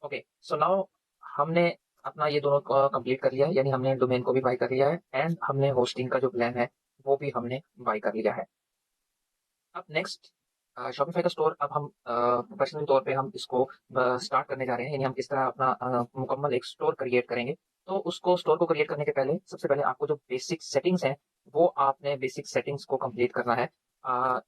Okay, so now हमने अपना ये दोनों कंप्लीट कर लिया है, यानी हमने डोमेन को भी बाय कर लिया है एंड हमने होस्टिंग का जो प्लान है वो भी हमने बाय कर लिया है। अब नेक्स्ट शॉपिफाई का स्टोर, अब हम प्रोफेशनल तौर पे हम इसको स्टार्ट करने जा रहे हैं, यानी हम किस तरह अपना मुकम्मल एक स्टोर क्रिएट करेंगे। तो उसको स्टोर को क्रिएट करने के पहले सबसे पहले आपको जो बेसिक सेटिंग्स हैं वो आपने बेसिक सेटिंग्स को कंप्लीट करना है।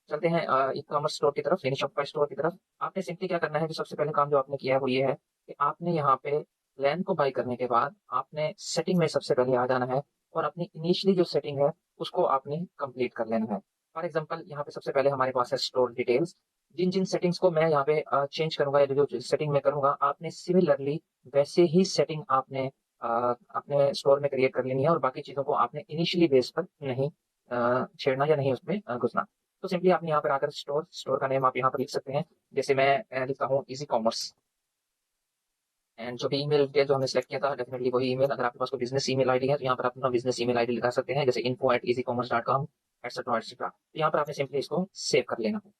चलते हैं ई कॉमर्स स्टोर की तरफ, यानी शॉपिफाई स्टोर की तरफ। आपने सिंपली क्या करना है, जो सबसे पहले काम जो आपने किया है वो ये है कि आपने यहाँ पे प्लान को बाय करने के बाद आपने सेटिंग में सबसे पहले आ जाना है और अपनी इनिशियली जो सेटिंग है उसको आपने कंप्लीट कर लेना है। फॉर एग्जाम्पल यहाँ पे सबसे पहले हमारे पास है स्टोर डिटेल्स। जिन जिन सेटिंग्स को मैं यहाँ पे चेंज करूंगा या जो सेटिंग मैं करूंगा, आपने सिमिलरली वैसे ही सेटिंग आपने अपने स्टोर में क्रिएट कर लेनी है और बाकी चीजों को आपने इनिशियली बेस पर नहीं छेड़ना या नहीं उसमें घुसना। तो सिंपली आपने यहाँ पर आकर स्टोर स्टोर का नेम आप यहाँ पर लिख सकते हैं। जैसे मैं लिखता हूँ इजी कॉमर्स, एंड जो भी ईमेल डिटेल जो हमने सेलेक्ट किया था डेफिनेटली वही ईमेल। अगर आपके पास कोई बिजनेस ईमेल आईडी है तो यहाँ पर आप अपना बिजनेस ईमेल आईडी लिखा सकते हैं, जैसे info@easycommerce.com एटसेट्रा एटसेट्रा। तो यहाँ पर आपने सिंपली इसको सेव कर लेना है।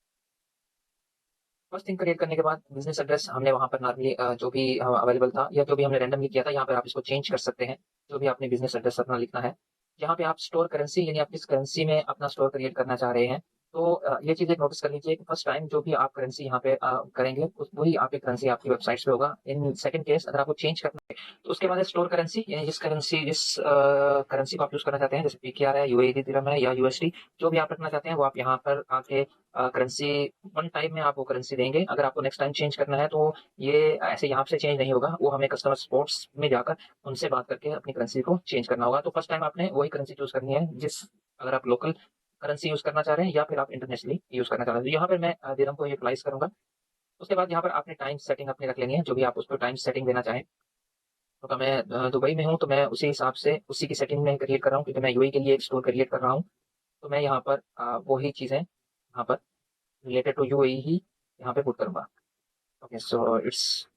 फर्स्ट थिंग क्रिएट करने के बाद बिजनेस एड्रेस हमने वहाँ पर नॉर्मली जो भी अवेलेबल था या जो भी हमने रैंडमली किया था, यहाँ पर आप इसको चेंज कर सकते हैं। जो भी आपने बिजनेस एड्रेस अपना लिखना है, यहाँ पे आप स्टोर करेंसी यानी आप किस करेंसी में अपना स्टोर क्रिएट करना चाह रहे हैं। तो ये चीज़ एक नोटिस कर लीजिए कि फर्स्ट टाइम जो भी आप करेंसी यहाँ पे करेंगे वही आपकी करेंसी आपकी वेबसाइट्स पे होगा। इन सेकंड केस अगर आपको चेंज करना है तो उसके बाद है स्टोर करेंसी, यानी जिस करेंसी को आप यूज करना चाहते हैं, जैसे पीकेआर है, यूएई दिरहम है या यूएसडी, जो भी आप रखना चाहते हैं वो आप यहाँ पर आके करेंसी वन टाइम में आप वो करेंसी देंगे। अगर आपको नेक्स्ट टाइम चेंज करना है तो ये ऐसे यहाँ से चेंज नहीं होगा, वो हमें कस्टमर सपोर्ट्स में जाकर उनसे बात करके अपनी करेंसी को चेंज करना होगा। तो फर्स्ट टाइम आपने वही करेंसी चूज करनी है जिस, अगर आप लोकल करेंसी यूज करना चाह रहे हैं या फिर आप इंटरनेशनली यूज करना चाह रहे हैं। तो यहाँ पर मैं दिरहम को यूटिलाइज करूंगा। उसके बाद यहाँ पर आपने टाइम सेटिंग अपनी रख लेनी है, जो भी आप उसको टाइम सेटिंग देना चाहें। तो मैं दुबई में हूँ तो मैं उसी हिसाब से उसी की सेटिंग में क्रिएट कर रहा हूँ, क्योंकि मैं यूएई के लिए एक स्टोर क्रिएट कर रहा हूँ। तो मैं यहाँ पर वही चीज़ें यहाँ पर रिलेटेड टू यूएई ही यहाँ पे पुट करूंगा। ओके, सो इट्स,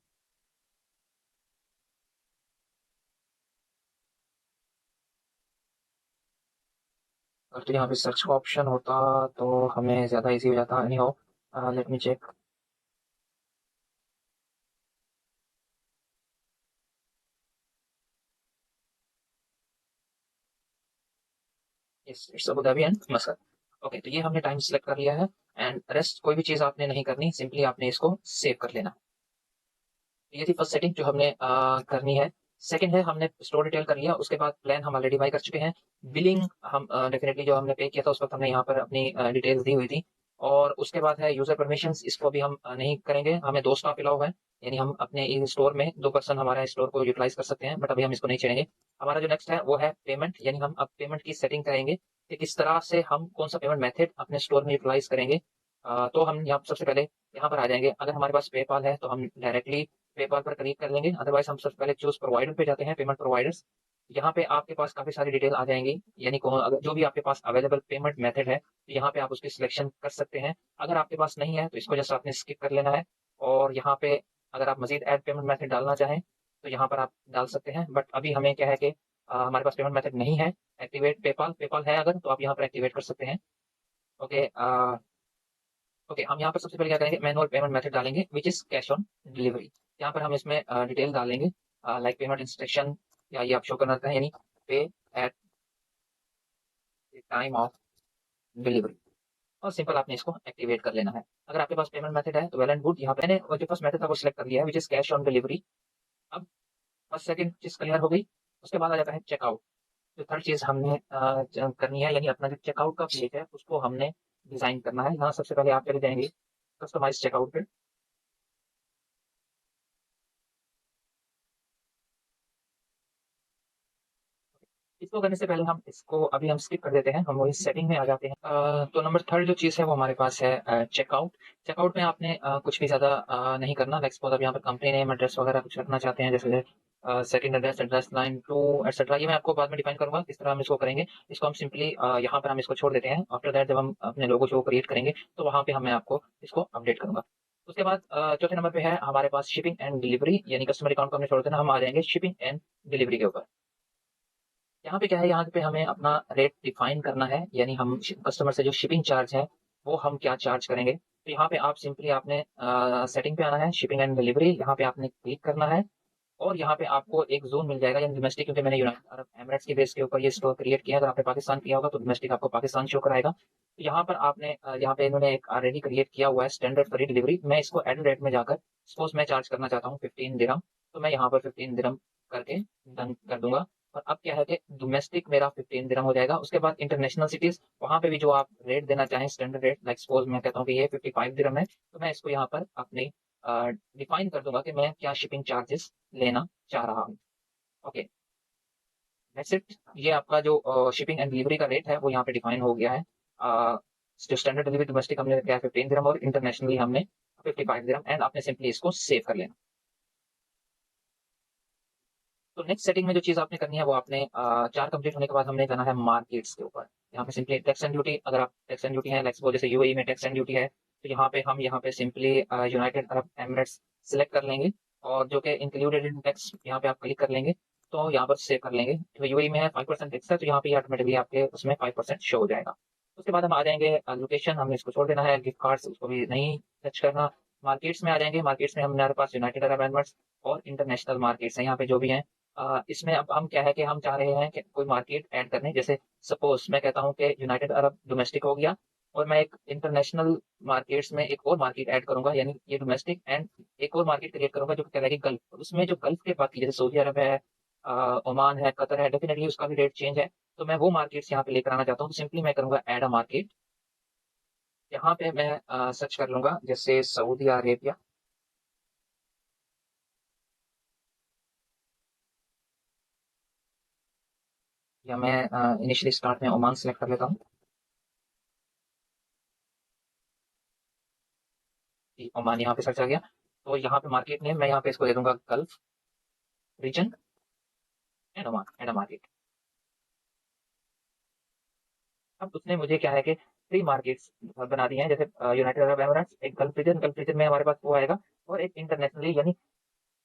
अगर तो यहाँ पे सर्च का ऑप्शन होता तो हमें ज़्यादा इजी हो जाता। Anyhow, let me check. It's Abu Dhabi and Muscat. Okay, तो ये हमने टाइम सेलेक्ट कर लिया है एंड रेस्ट कोई भी चीज़ आपने नहीं करनी, सिंपली आपने इसको सेव कर लेना। तो ये थी फर्स्ट सेटिंग जो हमने करनी है। सेकंड है, हमने स्टोर डिटेल कर लिया, उसके बाद प्लान हम ऑलरेडी बाई कर चुके हैं। बिलिंग हम डेफिनेटली जो हमने पे किया था उस वक्त हमने यहाँ पर अपनी डिटेल्स दी हुई थी। और उसके बाद है यूजर परमिशंस, इसको भी हम नहीं करेंगे। हमें दो स्टाफ अलाउ है, यानी हम अपने स्टोर में दो पर्सन हमारे स्टोर को यूटिलाइज कर सकते हैं, बट अभी हम इसको नहीं छेड़ेंगे। हमारा जो नेक्स्ट है वो है पेमेंट, यानी हम अब पेमेंट की सेटिंग करेंगे कि किस तरह से हम कौन सा पेमेंट मेथड अपने स्टोर में यूटिलाइज करेंगे। तो हम यहाँ सबसे पहले यहाँ पर आ जाएंगे। अगर हमारे पास पेपाल है तो हम डायरेक्टली पेपाल पर क्लिक कर लेंगे, अदरवाइज हम सबसे पहले चूज प्रोवाइडर पे जाते हैं, पेमेंट प्रोवाइडर्स। यहाँ पे आपके पास काफी सारी डिटेल आ जाएंगी, यानी अगर जो भी आपके पास अवेलेबल पेमेंट मेथड है तो यहाँ पे आप उसकी सिलेक्शन कर सकते हैं। अगर आपके पास नहीं है तो इसको जैसे आपने स्किप कर लेना है। और यहाँ पे अगर आप मजीद ऐड पेमेंट मेथड डालना चाहें तो यहाँ पर आप डाल सकते हैं, बट अभी हमें क्या है कि हमारे पास पेमेंट मेथड नहीं है। एक्टिवेट पेपाल, पेपाल है अगर तो आप यहाँ पर एक्टिवेट कर सकते हैं। ओके, ओके, हम यहाँ पर सबसे पहले क्या करेंगे, मैनुअल पेमेंट मेथड डालेंगे which is cash on delivery. यहाँ पर हम इसमें डिटेल डालेंगे लाइक पेमेंट इंस्ट्रक्शन, या ये आप शो करना चाहते हैं, यानी पे एट टाइम ऑफ डिलीवरी। और सिंपल आपने इसको एक्टिवेट कर लेना है। अगर आपके पास पेमेंट मेथड है तो वेल एंड गुड। यहाँ पे मैंने जो फर्स्ट मेथड था वो सिलेक्ट कर लिया है which is cash on delivery. अब फर्स्ट सेकंड चीज क्लियर हो गई। उसके बाद आ जाता है चेकआउट। जो थर्ड चीज हमने करनी है, यानी अपना जो चेकआउट का पेज है उसको हमने डिजाइन करना है। यहाँ सबसे पहले आप चले जाएंगे कस्टमाइज चेकआउट पे। इसको करने से पहले हम इसको अभी हम स्किप कर देते हैं, हम वही सेटिंग में आ जाते हैं। तो नंबर थर्ड जो चीज़ है वो हमारे पास है चेकआउट। चेकआउट में आपने कुछ भी ज़्यादा नहीं करना। लाइक सपोज अभी यहाँ पर कंपनी नेम एड्रेस वगैरह कुछ रखना चाहते हैं, जैसे second address, address line to etcetera, ये मैं आपको बाद में डिफाइन करूंगा किस तरह हम इसको करेंगे। इसको हम सिंपली यहाँ पर हम इसको छोड़ देते हैं। आफ्टर दैट जब हम अपने लोगो शो क्रिएट करेंगे तो वहाँ पे मैं आपको इसको अपडेट करूंगा। उसके बाद चौथे नंबर पे है हमारे पास शिपिंग एंड डिलीवरी, यानी कस्टमर अकाउंट को हमने छोड़ देना, हम आ जाएंगे शिपिंग एंड डिलीवरी के ऊपर। यहाँ पे क्या है, यहाँ पे हमें अपना रेट डिफाइन करना है, यानी हम कस्टमर से जो शिपिंग चार्ज है वो हम क्या चार्ज करेंगे। तो यहाँ पे आप सिंपली आपने सेटिंग पे आना है, शिपिंग एंड डिलीवरी, यहाँ पे आपने क्लिक करना है और यहाँ पे आपको एक ज़ोन मिल जाएगा यानी डोमेस्टिक, क्योंकि मैंने यूनाइटेड अरब एमिरेट्स के बेस के ऊपर ये स्टोर क्रिएट किया है। अगर आपने पाकिस्तान किया होगा तो डोमेस्टिक आपको पाकिस्तान शो कराएगा। तो यहाँ पर आपने यहाँ पे इन्होंने एक ऑलरेडी क्रिएट किया हुआ है स्टैंडर्ड फ्री डिलीवरी। मैं इसको एड रेट में जाकर सपोज मैं चार्ज करना चाहता हूँ 15 दिरहम, तो मैं यहाँ पर 15 दिरहम करके डन कर दूंगा। और अब क्या है कि डोमेस्टिक मेरा 15 दिरहम हो जाएगा। उसके बाद इंटरनेशनल सिटीज, वहां पे भी जो आप रेट देना चाहें स्टैंडर्ड रेट, लाइक सपोज मैं कहता हूँ कि ये 55 दिरहम है, तो मैं इसको यहाँ पर अपनी डिफाइन कर दूंगा कि मैं क्या शिपिंग चार्जेस लेना चाह रहा हूँ। Okay, that's it. ये आपका जो शिपिंग एंड डिलीवरी का रेट है वो यहाँ पे डिफाइन हो गया है। जो स्टैंडर्ड डिलीवरी डोमेस्टिक हमने किया है 15 दिरहम और इंटरनेशनली हमने 55 दिरहम, एंड आपने सिंपली इसको सेव कर लेना। तो नेक्स्ट सेटिंग में जो चीज़ आपने करनी है वो आपने चार कंप्लीट होने के बाद हमने जाना है मार्केट्स के ऊपर। यहाँ पे सिंपली टैक्स एंड ड्यूटी, अगर आप टैक्स एंड ड्यूटी है लाइक सपोज जैसे यूएई में टैक्स एंड ड्यूटी है, तो यहाँ पे simply United Arab Emirates select कर लेंगे और जो कि इंक्लूडेड इन टैक्स यहाँ पे आप क्लिक कर लेंगे तो यहाँ पर सेव कर लेंगे। तो यूएई में है 5% टैक्स है, तो यहाँ पे ऑटोमेटिकली आपके उसमें 5% शो हो जाएगा। उसके बाद हम आ जाएंगे लोकेशन, हमने इसको छोड़ देना है, गिफ्ट कार्ड्स उसको भी नहीं टच करना। मार्केट्स में आ जाएंगे, मार्केट्स में हमारे पास यूनाइटेड अरब एमिरेट्स और इंटरनेशनल मार्केट्स हैं यहाँ पे जो भी हैं। इसमें अब हम क्या है कि हम चाह रहे हैं कि कोई मार्केट ऐड करने, जैसे सपोज मैं कहता हूँ कि यूनाइटेड अरब डोमेस्टिक हो गया और मैं एक इंटरनेशनल मार्केट्स में एक और मार्केट ऐड करूंगा, यानी ये डोमेस्टिक एंड एक और मार्केट क्रिएट करूंगा जो कहलाएगी गल्फ। उसमें जो गल्फ के बाकी जैसे सऊदी अरब है, ओमान है, कतर है, डेफिनेटली उसका भी रेट चेंज है। तो मैं वो मार्केट्स यहाँ पे लेकर आना चाहता हूँ, तो सिंपली मैं करूंगा ऐड अ मार्केट। यहाँ पे मैं सर्च कर लूंगा जैसे सऊदी अरेबिया, या मैं इनिशियली स्टार्ट में ओमान सेलेक्ट कर लेता हूँ कि ओमान यहाँ पे सर्च आ गया। तो यहाँ पे मार्केट नेम मैं यहाँ पे इसको दे दूंगा gulf region and Oman and a market. अब उसने मुझे क्या है कि थ्री मार्केट्स बना दी हैं, जैसे यूनाइटेड अरब एमिरेट्स, एक गल्फ रीजन में हमारे पास वो आएगा और एक इंटरनेशनली, यानी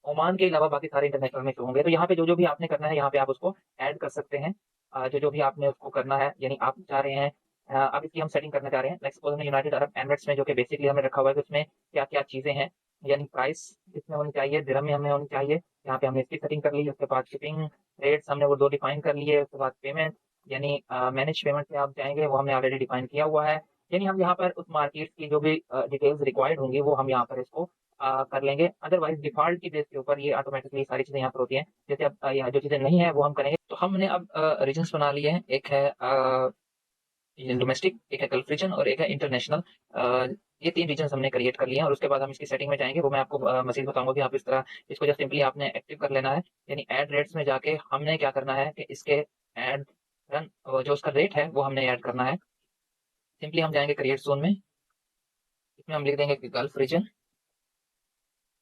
ओमान के अलावा बाकी सारे इंटरनेशनल में शो होंगे। तो यहाँ पे जो जो भी आपने करना है यहाँ पे आप उसको ऐड कर सकते हैं। जो जो भी आपने उसको करना है, यानी आप चाह रहे हैं अब इसकी हम सेटिंग करना चाह रहे हैं, लाइक सपोज हमने यूनाइटेड अरब एमिरेट्स में जो कि बेसिकली हमने रखा हुआ है कि उसमें क्या क्या चीज़ें हैं, यानी प्राइस इसमें होनी चाहिए, दिरहम में हमें होनी चाहिए। यहाँ पे हमने इसकी सेटिंग कर ली, उसके बाद शिपिंग रेट्स हमने वो दो डिफाइन कर लिए, उसके बाद पेमेंट, यानी मैनेज पेमेंट पे आप जाएंगे वो हमने ऑलरेडी डिफाइन किया हुआ है। यानी हम यहाँ पर उस मार्केट की जो भी डिटेल्स रिक्वायर्ड होंगी वो हम यहाँ पर इसको कर लेंगे। अदरवाइज डिफॉल्ट की बेस के ऊपर ये ऑटोमेटिकली सारी चीज़ें यहाँ पर होती हैं। जैसे अब यहाँ जो चीज़ें नहीं है वो हम करेंगे। तो हमने अब रीजन्स बना लिए हैं, एक है डोमेस्टिक, एक है गल्फ रीजन और एक है इंटरनेशनल। ये तीन रीजन हमने क्रिएट कर लिए हैं और उसके बाद हम इसकी सेटिंग में जाएंगे, वो मैं आपको मजीद बताऊंगा कि आप इस तरह इसको जस्ट सिंपली आपने एक्टिव कर लेना है। यानी एड रेट्स में जाके हमने क्या करना है कि इसके एड रन जो उसका रेट है वो हमने ऐड करना है। सिंपली हम जाएंगे क्रिएट जोन में, इसमें हम लिख देंगे कि गल्फ रीजन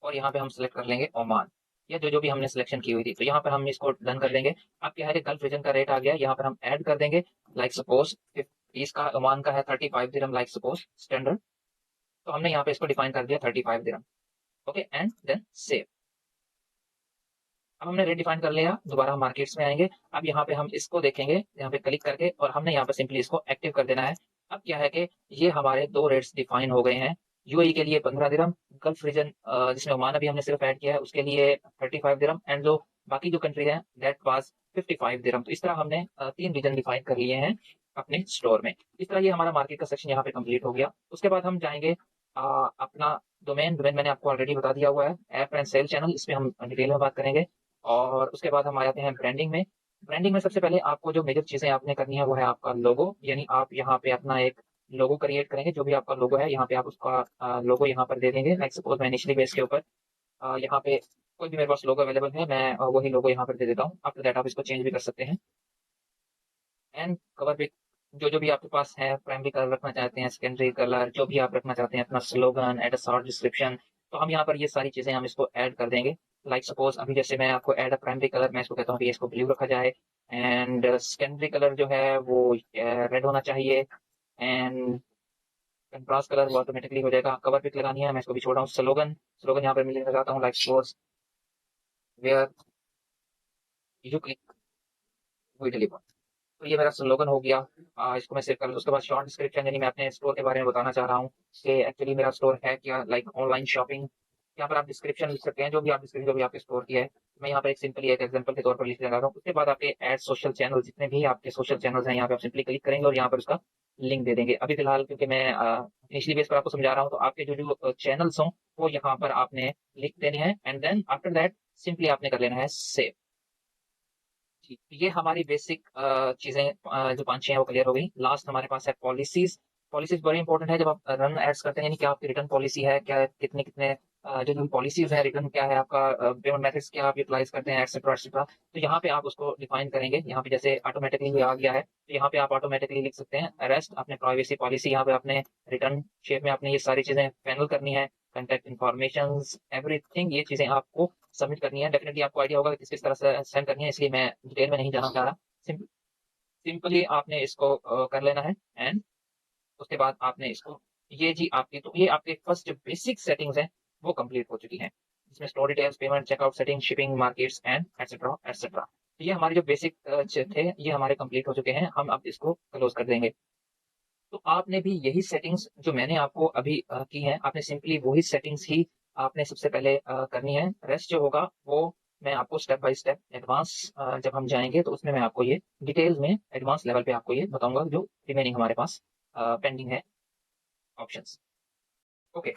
और यहाँ पे हम सेलेक्ट कर लेंगे ओमान, या जो जो भी हमने सिलेक्शन की हुई थी। तो यहाँ पर हम इसको डन कर देंगे। अब क्या है कि गल्फ रीजन का रेट आ गया, यहाँ पर हम ऐड कर देंगे लाइक सपोज इसका ओमान का है 35 दिरहम लाइक सपोज स्टैंडर्ड। तो हमने यहाँ पे इसको डिफाइन कर दिया 35 दिरहम। Okay, and then save. अब हमने रेट डिफाइन कर लिया, दोबारा हम मार्केट्स में आएंगे। अब यहाँ पे हम इसको देखेंगे यहाँ पे क्लिक करके और हमने यहाँ पे सिंपली इसको एक्टिव कर देना है। अब क्या है कि ये हमारे दो रेट्स डिफाइन हो गए हैं। यूएई के लिए 15 दिरहम, गल्फ रीजन जिसमें ओमान अभी हमने सिर्फ ऐड किया है उसके लिए 35 दिरहम, एंड जो बाकी जो कंट्री है दैट वाज 55 दिरहम। तो इस तरह हमने तीन रीजन डिफाइन कर लिए हैं अपने स्टोर में। इस तरह ये हमारा मार्केट का सेक्शन यहाँ पे कंप्लीट हो गया। उसके बाद हम जाएंगे अपना डोमेन। डोमेन मैंने आपको ऑलरेडी बता दिया हुआ है, ऐप एंड सेल चैनल, इस पे हम डिटेल में बात करेंगे। और उसके बाद हम आ जाते हैं ब्रांडिंग में। ब्रांडिंग में सबसे पहले आपको जो मेजर चीज़ें आपने करनी है वो है आपका लोगो, यानी आप यहाँ पे अपना एक लोगो क्रिएट करेंगे। जो भी आपका लोगो है यहाँ पे आप उसका लोगो यहाँ पर दे देंगे। लाइक सपोज मैं इनिशियली बेस के ऊपर यहाँ पे कोई भी मेरे पास लोगो अवेलेबल है, मैं वही लोगो यहाँ पर दे देता हूँ। आफ्टर दैट आप इसको चेंज भी कर सकते हैं। एंड कवर पिक, जो जो भी आपके पास है, प्राइमरी कलर रखना चाहते हैं, सेकेंडरी कलर, जो भी आप रखना चाहते हैं, अपना slogan, add a short description, तो हम यहाँ पर ये सारी चीज़ें हम इसको ऐड कर देंगे। लाइक सपोज अभी जैसे मैं आपको ऐड अ प्राइमरी कलर, मैं इसको कहता हूँ कि इसको ब्लू रखा जाए, एंड सेकेंडरी कलर जो है वो रेड होना चाहिए, एंड कंट्रास्ट कलर वो ऑटोमेटिकली हो जाएगा। कवर पिक लगानी है, मैं इसको भी छोड़ रहा हूँ। स्लोगन, स्लोगन यहाँ पर मैं लगाता हूँ like suppose where you click we deliver. तो ये मेरा स्लोगन हो गया। इसको मैं सेव कर लूँ। उसके बाद शॉर्ट डिस्क्रिप्शन, यानी मैं अपने स्टोर के बारे में बताना चाह रहा हूँ कि एक्चुअली मेरा स्टोर है क्या, लाइक ऑनलाइन शॉपिंग। यहाँ पर आप डिस्क्रिप्शन लिख सकते हैं, जो भी आपके स्टोर की है। मैं यहाँ पर एक सिंपली एक एग्जांपल के तौर पर लिखने जा रहा हूँ। उसके बाद आपके एड सोशल चैनल, जितने भी आपके सोशल चैनल्स हैं, यहाँ पे आप सिंपली क्लिक करेंगे और यहाँ पर उसका लिंक दे देंगे। अभी फिलहाल क्योंकि मैं इनिशियली बेस पर आपको समझा रहा हूँ, तो आपके जो जो चैनल्स हों वो यहाँ पर आपने लिख देने हैं, and then after that simply आपने कर लेना है सेव। जी, ये हमारी बेसिक चीज़ें जो 5-6 हैं वो क्लियर हो गई। लास्ट हमारे पास है पॉलिसीज़। पॉलिसीज़ बड़ी इंपॉर्टेंट है जब आप रन एड्स करते हैं, यानी क्या आपकी रिटर्न पॉलिसी है, क्या कितने-कितने जो पॉलिसीज़ है, रिटर्न क्या है आपका, पेमेंट मेथड्स क्या आप यूटिलाइज़ करते हैं, एटसेट्रा, एटसेट्रा। तो यहाँ पे आप उसको डिफाइन करेंगे। यहाँ पे जैसे ऑटोमैटिकली ये आ गया है, तो यहाँ पे आप ऑटोमैटिकली लिख सकते हैं रेस्ट अपने प्राइवेसी पॉलिसी। यहाँ पे आपने रिटर्न शेप में आपने ये सारी चीज़ें पैनल करनी है, कॉन्टैक्ट इन्फॉर्मेशंस, एवरीथिंग, ये चीज़ें आपको सबमिट करनी है। डेफिनेटली आपको आइडिया होगा कि किस किस तरह से सेंड करनी है, इसलिए मैं डिटेल में नहीं जाना चाह रहा। सिंपली आपने इसको कर लेना है, एंड उसके बाद आपने इसको, ये जी आपकी, तो ये आपके फर्स्ट जो बेसिक सेटिंग्स हैं वो कंप्लीट हो चुकी हैं। इसमें store details, payment, checkout setting, shipping, markets and etcetera etcetera. तो ये हमारे जो बेसिक थे, ये हमारे कंप्लीट हो चुके हैं। हम अब इसको क्लोज कर देंगे। तो आपने भी यही सेटिंग्स जो मैंने आपको अभी की हैं, आपने सिंपली वही सेटिंग्स ही आपने सबसे पहले करनी है। रेस्ट जो होगा वो मैं आपको स्टेप बाय स्टेप एडवांस जब हम जाएँगे तो उसमें मैं आपको ये डिटेल में एडवांस लेवल पे आपको ये बताऊँगा, जो रिमेनिंग हमारे पास पेंडिंग है ऑप्शंस। ओके।